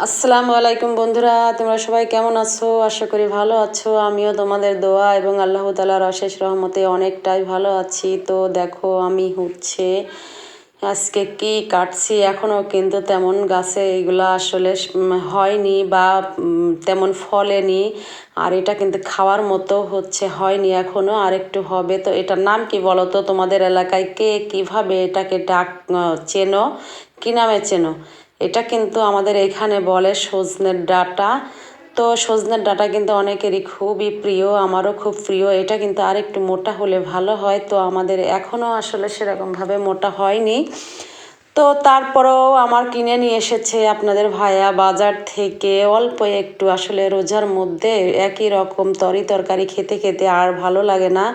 আসসালামু আলাইকুম বন্ধুরা, তোমরা সবাই কেমন আছো? আশা করি ভালো আছো। আমিও তোমাদের দোয়া এবং আল্লাহ তাআলার অশেষ রহমতে অনেকটাই ভালো আছি। তো দেখো আমি আজকে কি কাটছি, এখনও কিন্তু তেমন গাছে এগুলো আসলে হয়নি বা তেমন ফলেনি। আর এটা কিন্তু খাওয়ার মতো হয়নি এখনও, আর একটু হবে। তো এটার নাম কি বলো তো? তোমাদের এলাকায় কে কীভাবে এটাকে চেনো, কী নামে চেনো? এটা কিন্তু আমাদের এখানে বলে সজনের ডাঁটা। তো সজনের ডাঁটা কিন্তু অনেকেরই খুবই প্রিয়, আমারও খুব প্রিয়। এটা কিন্তু আরেকটু মোটা হলে ভালো হয়। তো আমাদের এখনও আসলে সেরকমভাবে মোটা হয়নি। তো তারপরেও আমার কিনে নিয়ে এসেছে আপনাদের ভাইয়া বাজার থেকে অল্প একটু। আসলে রোজার মধ্যে একই রকম তরকারি খেতে খেতে আর ভালো লাগে না।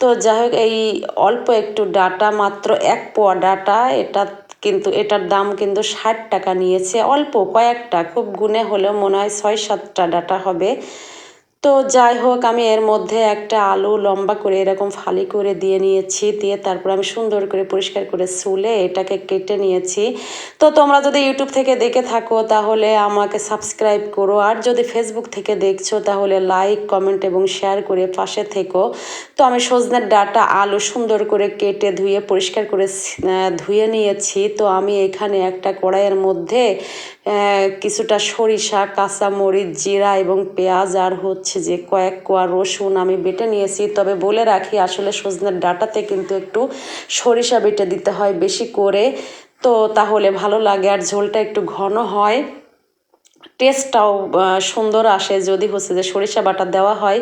তো যাই হোক, এই অল্প একটু ডাঁটা, মাত্র 1 পোয়া ডাঁটা, এটার দাম কিন্তু 60 টাকা নিয়েছে। অল্প কয়েকটা, খুব গুনে হলেও মনে হয় 6-7টা ডাঁটা হবে। তো যাই হোক, আমি এর মধ্যে একটা আলু লম্বা করে এরকম ফালি করে দিয়ে নিয়েছি। দিয়ে তারপর আমি সুন্দর করে পরিষ্কার করে ছুলে এটাকে কেটে নিয়েছি। তো তোমরা যদি ইউটিউব থেকে দেখে থাকো তাহলে আমাকে সাবস্ক্রাইব করো, আর যদি ফেসবুক থেকে দেখছো তাহলে লাইক, কমেন্ট এবং শেয়ার করে পাশে থেকো। তো আমি সজনের ডাঁটা, আলু সুন্দর করে কেটে ধুয়ে পরিষ্কার করে ধুয়ে নিয়েছি। তো আমি এখানে একটা কড়াইয়ের মধ্যে কিছুটা সরিষা, কাঁচামরিচ, জিরা এবং পেঁয়াজ আর যে কয়েক কোয়া রসুন আমি বেটে নিয়েছি। তবে বলে রাখি, আসলে সজনের ডাঁটাতে কিন্তু একটু সরিষা বেটে দিতে হয় বেশি করে। তো তাহলে ভালো লাগে আর ঝোলটা একটু ঘন হয়, টেস্টটাও সুন্দর আসে যদি যে সরিষা বাটা দেওয়া হয়।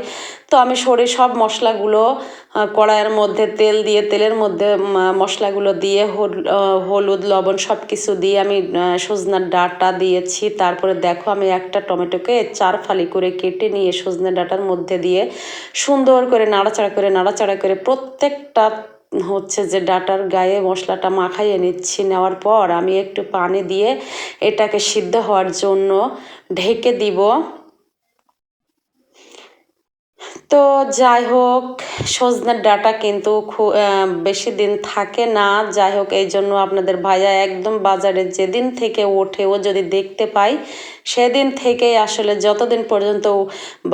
তো আমি সব মশলাগুলো কড়াইয়ের মধ্যে তেল দিয়ে, তেলের মধ্যে মশলাগুলো দিয়ে হলুদ, লবণ সব কিছু দিয়ে আমি সজনার ডাঁটা দিয়েছি। তারপরে দেখো আমি একটা টমেটোকে 4 ফালি করে কেটে নিয়ে সজনে ডাঁটার মধ্যে দিয়ে সুন্দর করে নাড়াচাড়া করে প্রত্যেকটা যে ডাঁটার গায়ে মশলাটা মাখাইয়ে নিচ্ছি। নেওয়ার পর আমি একটু পানি দিয়ে এটাকে সিদ্ধ হওয়ার জন্য ঢেকে দিব। তো যাই হোক, সজনের ডাঁটা কিন্তু বেশি দিন থাকে না। যাই হোক, এই জন্য আপনাদের ভাইয়া একদম বাজারে যেদিন থেকে ওঠে, ও যদি দেখতে পাই সেদিন থেকেই আসলে যতদিন পর্যন্ত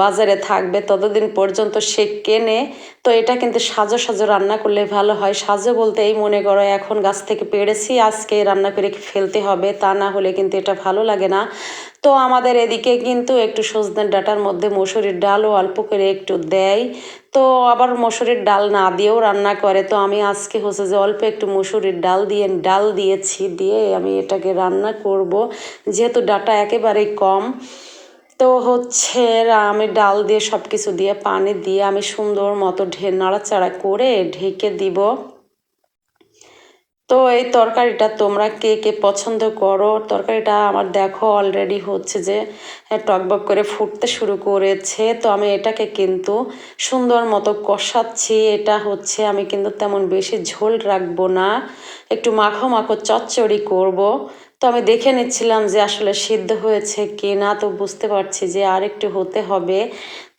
বাজারে থাকবে ততদিন পর্যন্ত সে কেনে। তো এটা কিন্তু সাজো সাজো রান্না করলে ভালো হয়। সাজো বলতে এই মনে করো এখন গাছ থেকে পেড়েছি, আজকে রান্না করে ফেলতে হবে, তা না হলে কিন্তু এটা ভালো লাগে না। তো আমাদের এদিকে কিন্তু একটু সজনের ডাঁটার মধ্যে মসুরির ডালও অল্প করে একটু দেয়। তো আবার মসুরির ডাল না দিয়েও রান্না করে। তো আমি আজকে যে অল্প একটু মসুরির ডাল দিয়েছি, দিয়ে আমি এটাকে রান্না করব, যেহেতু ডাঁটা একেবারেই কম। তো আমি ডাল দিয়ে সব কিছু দিয়ে পানি দিয়ে আমি সুন্দর মতো নাড়াচাড়া করে ঢেকে দিব। তো এই তরকারিটা তোমরা কে কে পছন্দ করো? তরকারিটা আমার দেখো অলরেডি যে টকবক করে ফুটতে শুরু করেছে। তো আমি এটাকে কিন্তু সুন্দর মতো কষাচ্ছি। এটা আমি কিন্তু তেমন বেশি ঝোল রাখবো না, একটু মাখো মাখো চচ্চড়ি করব। তো আমি দেখে নিচ্ছিলাম যে আসলে সিদ্ধ হয়েছে কি না। তো বুঝতে পারছি যে আর একটু হতে হবে।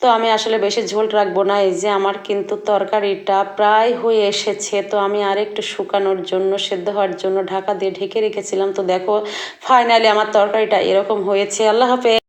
তো আমি আসলে বেশি ঝোল রাখবো না। এই যে আমার কিন্তু তরকারিটা প্রায় হয়ে এসেছে। তো আমি আর একটু শুকানোর জন্য, সেদ্ধ হওয়ার জন্য ঢাকা দিয়ে ঢেকে রেখেছিলাম। তো দেখো ফাইনালি আমার তরকারিটা এরকম হয়েছে। আল্লাহ হাফেজ।